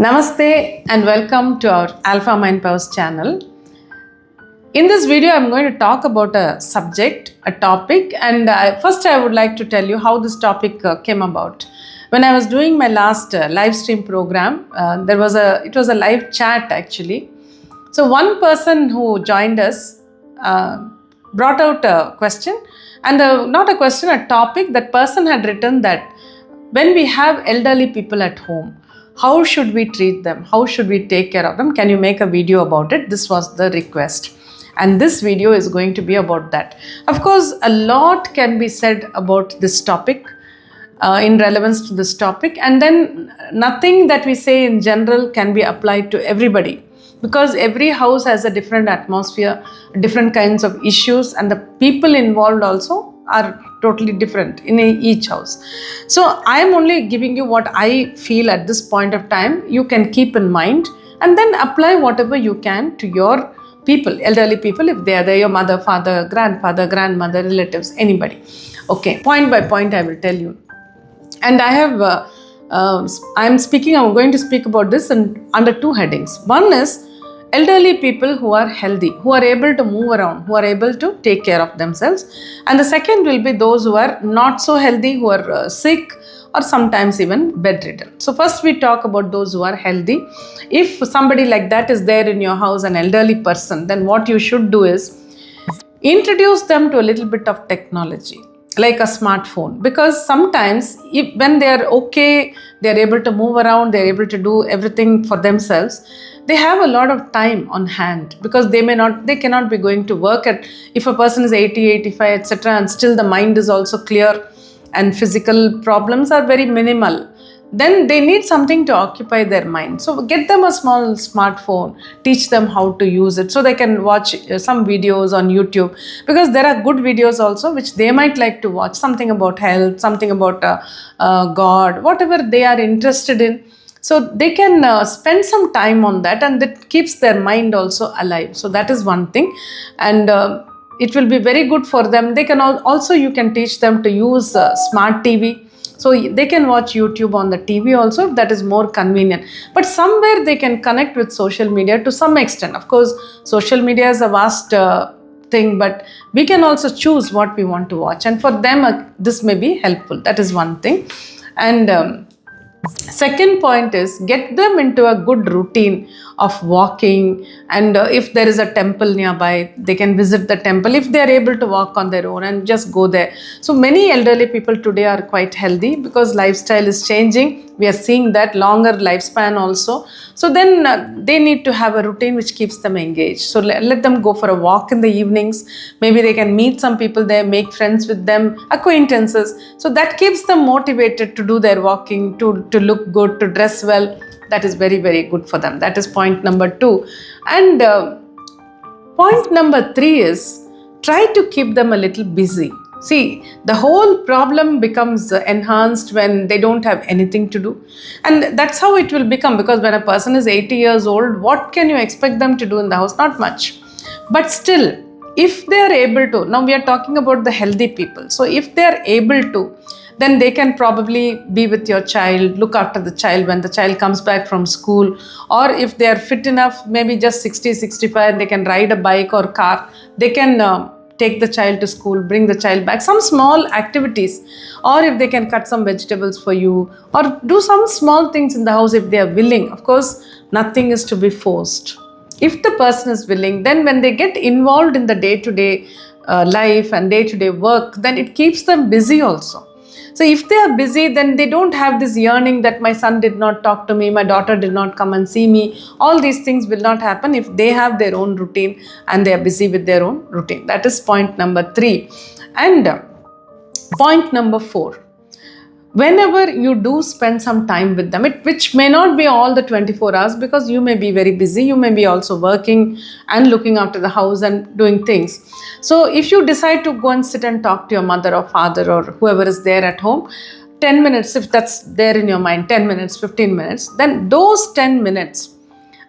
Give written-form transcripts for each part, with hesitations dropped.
Namaste and welcome to our Alpha Mind Powers channel. In this video, I'm going to talk about a subject, a topic, and first I would like to tell you how this topic came about. When I was doing my last live stream program, it was a live chat actually. So one person who joined us brought out a question, and not a question, a topic. That person had written that when we have elderly people at home, how should we treat them? How should we take care of them? Can you make a video about it? This was the request. And this video is going to be about that. Of course, a lot can be said about this topic in relevance to this topic. And then nothing that we say in general can be applied to everybody, because every house has a different atmosphere, different kinds of issues, and the people involved also are totally different in each house. So I am only giving you what I feel at this point of time. You can keep in mind and then apply whatever you can to your people, elderly people, if they are there, your mother, father, grandfather, grandmother, relatives, anybody. Okay, point by point I will tell you. And I have, I'm going to speak about this under two headings. One is elderly people who are healthy, who are able to move around, who are able to take care of themselves. And the second will be those who are not so healthy, who are sick or sometimes even bedridden. So first we talk about those who are healthy. If somebody like that is there in your house, an elderly person, then what you should do is introduce them to a little bit of technology, like a smartphone, because sometimes when they are okay, they are able to move around, they are able to do everything for themselves, they have a lot of time on hand, because they cannot be going to work if a person is 80, 85, etc., and still the mind is also clear and physical problems are very minimal, then they need something to occupy their mind. So get them a small smartphone, teach them how to use it so they can watch some videos on YouTube, because there are good videos also which they might like to watch, something about health, something about God, whatever they are interested in. So they can spend some time on that, and that keeps their mind also alive. So that is one thing, and it will be very good for them. They can also, you can teach them to use smart TV. So they can watch YouTube on the TV also, if that is more convenient. But somewhere they can connect with social media to some extent. Of course, social media is a vast thing, but we can also choose what we want to watch. And for them, this may be helpful. That is one thing. And second point is get them into a good routine of walking, and if there is a temple nearby, they can visit the temple if they are able to walk on their own and just go there. So many elderly people today are quite healthy because lifestyle is changing. We are seeing that longer lifespan also. So then they need to have a routine which keeps them engaged. So let them go for a walk in the evenings. Maybe they can meet some people there, make friends with them, acquaintances. So that keeps them motivated to do their walking, to look good, to dress well. That is very, very good for them. That is point number 2. And point number 3 is try to keep them a little busy. See, the whole problem becomes enhanced when they don't have anything to do. And that's how it will become, because when a person is 80 years old, what can you expect them to do in the house? Not much. But still, if they are able to, now we are talking about the healthy people. So if they are able to, then they can probably be with your child, look after the child when the child comes back from school. Or if they are fit enough, maybe just 60, 65, they can ride a bike or car. They can take the child to school, bring the child back, some small activities. Or if they can cut some vegetables for you, or do some small things in the house if they are willing. Of course, nothing is to be forced. If the person is willing, then when they get involved in the day-to-day life and day-to-day work, then it keeps them busy also. So if they are busy, then they don't have this yearning that my son did not talk to me, my daughter did not come and see me. All these things will not happen if they have their own routine and they are busy with their own routine. That is point number 3. And point number 4. Whenever you do spend some time with them, which may not be all the 24 hours, because you may be very busy, you may be also working and looking after the house and doing things. So if you decide to go and sit and talk to your mother or father or whoever is there at home, 10 minutes, if that's there in your mind, 10 minutes, 15 minutes, then those 10 minutes,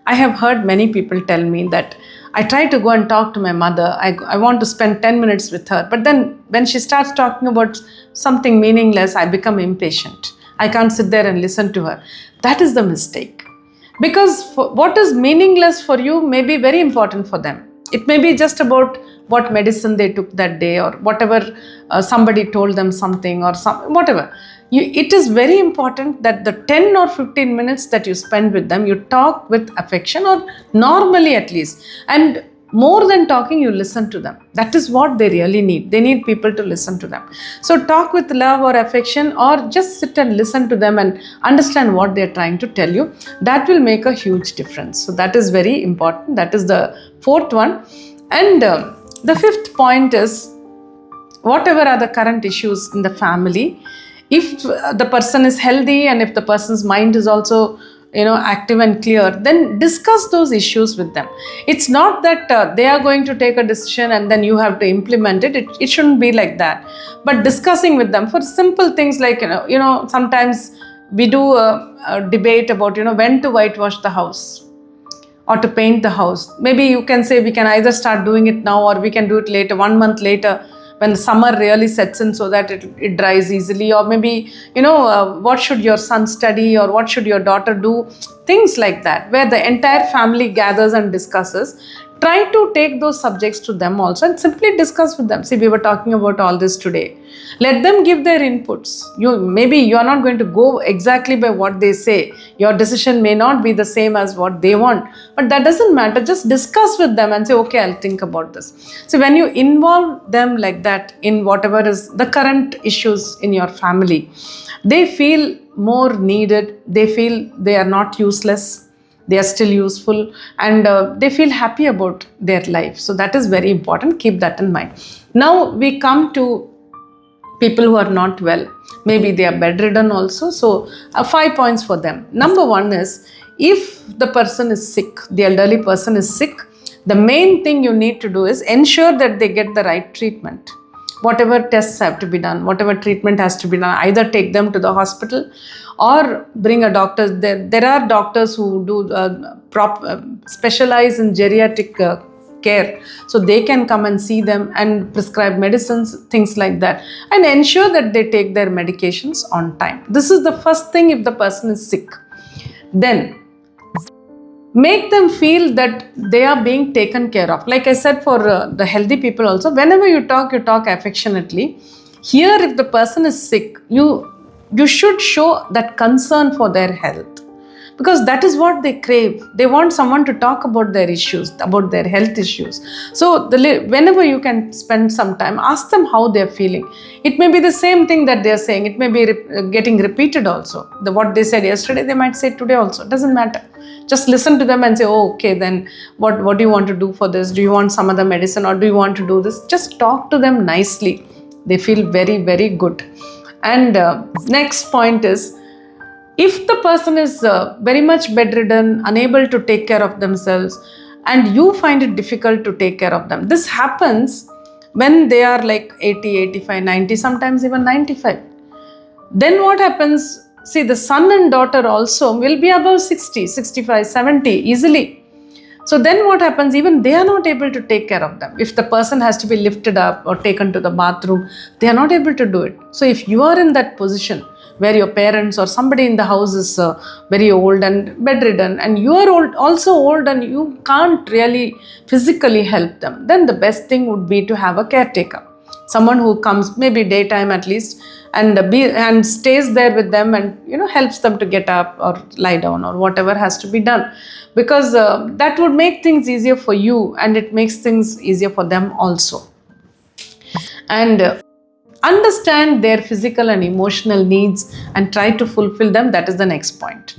I have heard many people tell me that I try to go and talk to my mother. I want to spend 10 minutes with her. But then when she starts talking about something meaningless, I become impatient. I can't sit there and listen to her. That is the mistake. Because what is meaningless for you may be very important for them. It may be just about what medicine they took that day, or whatever somebody told them something, or whatever. It is very important that the 10 or 15 minutes that you spend with them, you talk with affection, or normally at least. And more than talking, you listen to them. That is what they really need. They need people to listen to them. So talk with love or affection, or just sit and listen to them and understand what they're trying to tell you. That will make a huge difference. So that is very important. That is the fourth one. And the fifth point is, whatever are the current issues in the family, if the person is healthy and if the person's mind is also active and clear, then discuss those issues with them. It's not that they are going to take a decision and then you have to implement it. It shouldn't be like that. But discussing with them for simple things like, sometimes we do a debate about, when to whitewash the house or to paint the house. Maybe you can say we can either start doing it now, or we can do it later, 1 month later, when the summer really sets in, so that it dries easily. Or maybe, what should your son study, or what should your daughter do? Things like that, where the entire family gathers and discusses. Try to take those subjects to them also and simply discuss with them. See, we were talking about all this today. Let them give their inputs. Maybe you are not going to go exactly by what they say. Your decision may not be the same as what they want. But that doesn't matter. Just discuss with them and say, okay, I'll think about this. So when you involve them like that in whatever is the current issues in your family, they feel more needed. They feel they are not useless. They are still useful, and they feel happy about their life. So that is very important. Keep that in mind. Now we come to people who are not well. Maybe they are bedridden also. So 5 points for them. Number one is, if the person is sick, the elderly person is sick, the main thing you need to do is ensure that they get the right treatment. Whatever tests have to be done, whatever treatment has to be done, either take them to the hospital or bring a doctor. There are doctors who do specialize in geriatric care. So they can come and see them and prescribe medicines, things like that. And ensure that they take their medications on time. This is the first thing if the person is sick. Then make them feel that they are being taken care of. Like I said, for the healthy people also, whenever you talk affectionately. Here, if the person is sick, you should show that concern for their health, because that is what they crave. They want someone to talk about their issues, about their health issues. So whenever you can spend some time, ask them how they're feeling. It may be the same thing that they're saying. It may be getting repeated also. What they said yesterday, they might say today also. It doesn't matter. Just listen to them and say, oh, okay, then what do you want to do for this? Do you want some other medicine, or do you want to do this? Just talk to them nicely. They feel very, very good. And next point is, if the person is very much bedridden, unable to take care of themselves, and you find it difficult to take care of them, this happens when they are like 80, 85, 90, sometimes even 95. Then what happens? See, the son and daughter also will be above 60, 65, 70 easily. So then what happens? Even they are not able to take care of them. If the person has to be lifted up or taken to the bathroom, they are not able to do it. So if you are in that position where your parents or somebody in the house is very old and bedridden, and you are also old and you can't really physically help them, then the best thing would be to have a caretaker. Someone who comes maybe daytime at least, and stays there with them and helps them to get up or lie down or whatever has to be done, because that would make things easier for you, and it makes things easier for them also. And understand their physical and emotional needs and try to fulfill them. That is the next point.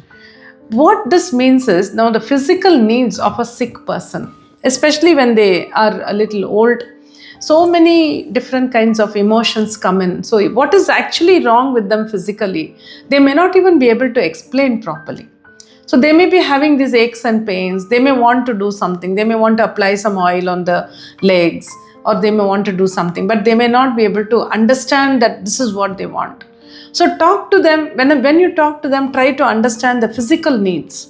What this means is, now the physical needs of a sick person, especially when they are a little old, so many different kinds of emotions come in. So what is actually wrong with them physically, they may not even be able to explain properly. So they may be having these aches and pains. They may want to do something. They may want to apply some oil on the legs, or they may want to do something, but they may not be able to understand that this is what they want. So talk to them. When you talk to them, try to understand the physical needs.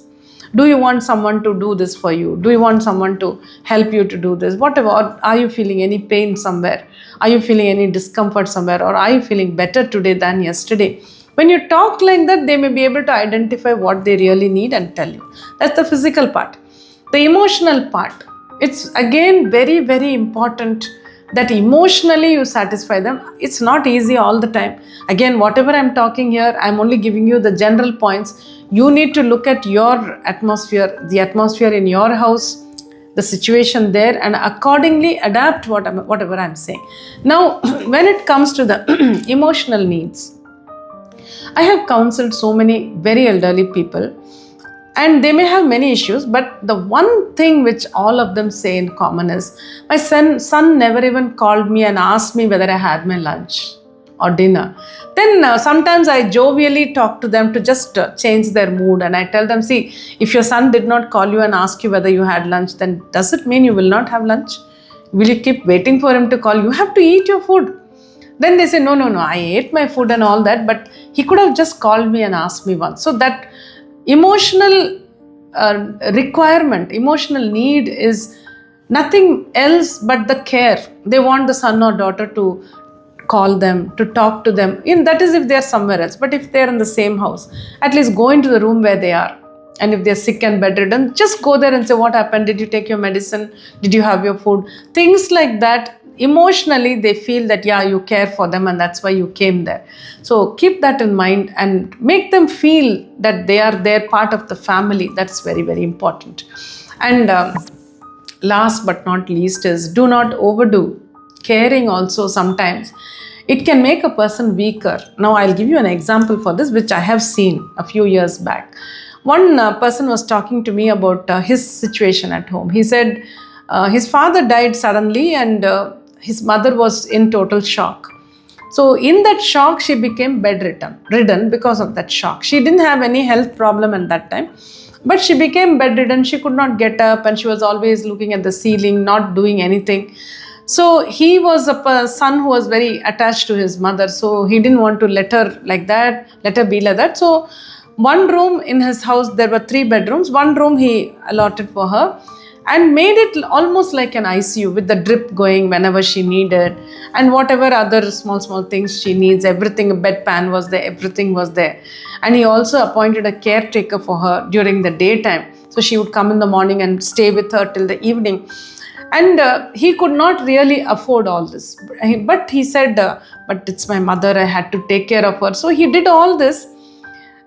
Do you want someone to do this for you? Do you want someone to help you to do this? Whatever. Or are you feeling any pain somewhere? Are you feeling any discomfort somewhere? Or are you feeling better today than yesterday? When you talk like that, they may be able to identify what they really need and tell you. That's the physical part. The emotional part, it's again very, very important that emotionally you satisfy them. It's not easy all the time. Again, whatever I'm talking here, I'm only giving you the general points. You need to look at your atmosphere, the atmosphere in your house, the situation there, and accordingly adapt whatever I'm saying. Now, when it comes to the emotional needs, I have counseled so many very elderly people, and they may have many issues, but the one thing which all of them say in common is, my son never even called me and asked me whether I had my lunch or dinner. Then sometimes I jovially talk to them to just change their mood, and I tell them, see, if your son did not call you and ask you whether you had lunch, then does it mean you will not have lunch? Will you keep waiting for him to call? You have to eat your food. Then they say, no, I ate my food and all that, but he could have just called me and asked me once. So that emotional requirement, emotional need is nothing else but the care. They want the son or daughter to call them, to talk to them. That is if they are somewhere else. But if they are in the same house, at least go into the room where they are. And if they're sick and bedridden, just go there and say, what happened? Did you take your medicine? Did you have your food? Things like that. Emotionally, they feel that, yeah, you care for them and that's why you came there. So keep that in mind and make them feel that they are their part of the family. That's very, very important. And last but not least is, do not overdo. Caring also sometimes, it can make a person weaker. Now, I'll give you an example for this, which I have seen a few years back. One person was talking to me about his situation at home. He said his father died suddenly and his mother was in total shock. So in that shock, she became bedridden because of that shock. She didn't have any health problem at that time, but she became bedridden. She could not get up and she was always looking at the ceiling, not doing anything. So he was a son who was very attached to his mother. So he didn't want to let her be like that. So one room in his house, there were 3 bedrooms. One room he allotted for her and made it almost like an ICU with the drip going whenever she needed, and whatever other small things she needs, everything, a bedpan was there, everything was there. And he also appointed a caretaker for her during the daytime. So she would come in the morning and stay with her till the evening. And he could not really afford all this. But he said, but it's my mother, I had to take care of her. So he did all this.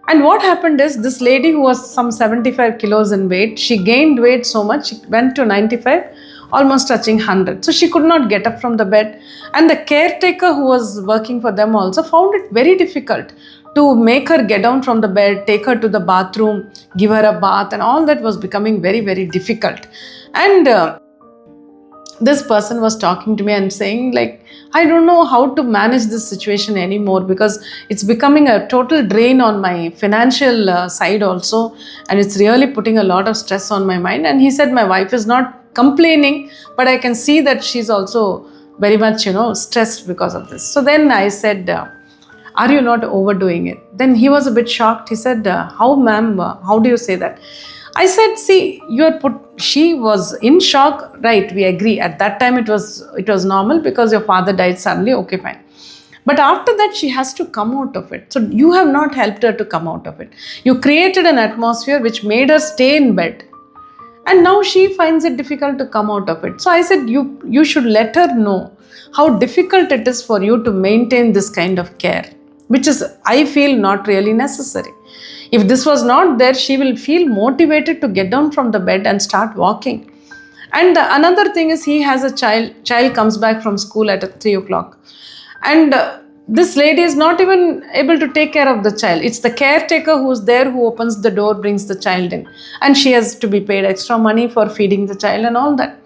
And what happened is, this lady who was some 75 kilos in weight, she gained weight so much, she went to 95, almost touching 100. So she could not get up from the bed. And the caretaker who was working for them also found it very difficult to make her get down from the bed, take her to the bathroom, give her a bath, and all that was becoming very, very difficult. And this person was talking to me and saying, like, I don't know how to manage this situation anymore because it's becoming a total drain on my financial side also, and it's really putting a lot of stress on my mind. And he said, my wife is not complaining, but I can see that she's also very much, stressed because of this. So then I said, are you not overdoing it? Then he was a bit shocked. He said, how, ma'am, how do you say that? I said, see, she was in shock, right? We agree. At that time, it was normal because your father died suddenly. Okay, fine. But after that, she has to come out of it. So you have not helped her to come out of it. You created an atmosphere which made her stay in bed. And now she finds it difficult to come out of it. So I said, you should let her know how difficult it is for you to maintain this kind of care, which is, I feel, not really necessary. If this was not there, she will feel motivated to get down from the bed and start walking. And another thing is, he has a child comes back from school at 3 o'clock. And this lady is not even able to take care of the child. It's the caretaker who's there who opens the door, brings the child in. And she has to be paid extra money for feeding the child and all that.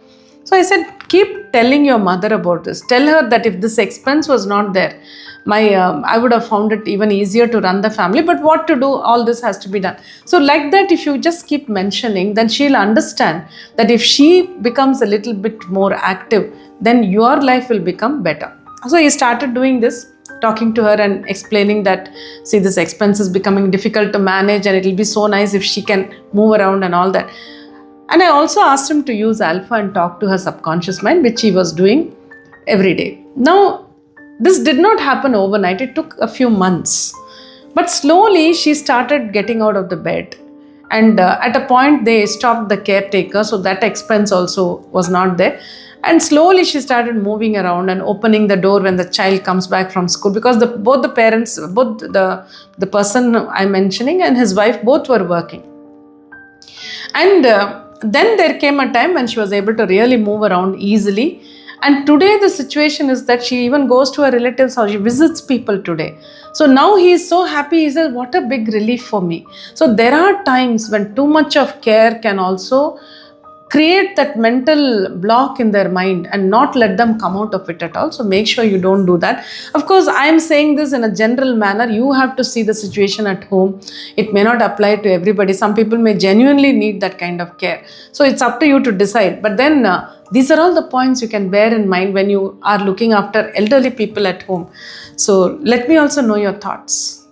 So I said, keep telling your mother about this. Tell her that if this expense was not there, I would have found it even easier to run the family, but what to do, all this has to be done. So like that, if you just keep mentioning, then she'll understand that if she becomes a little bit more active, then your life will become better. So he started doing this, talking to her and explaining that, see, this expense is becoming difficult to manage and it will be so nice if she can move around and all that. And I also asked him to use Alpha and talk to her subconscious mind, which he was doing every day. Now, this did not happen overnight. It took a few months. But slowly she started getting out of the bed. And at a point, they stopped the caretaker, so that expense also was not there. And slowly she started moving around and opening the door when the child comes back from school, because both the parents, both the person I'm mentioning and his wife, both were working. And then there came a time when she was able to really move around easily. And today the situation is that she even goes to her relatives' house. She visits people today. So now he is so happy. He says, what a big relief for me. So there are times when too much of care can also create that mental block in their mind and not let them come out of it at all. So make sure you don't do that. Of course, I am saying this in a general manner. You have to see the situation at home. It may not apply to everybody. Some people may genuinely need that kind of care. So it's up to you to decide. But then these are all the points you can bear in mind when you are looking after elderly people at home. So let me also know your thoughts.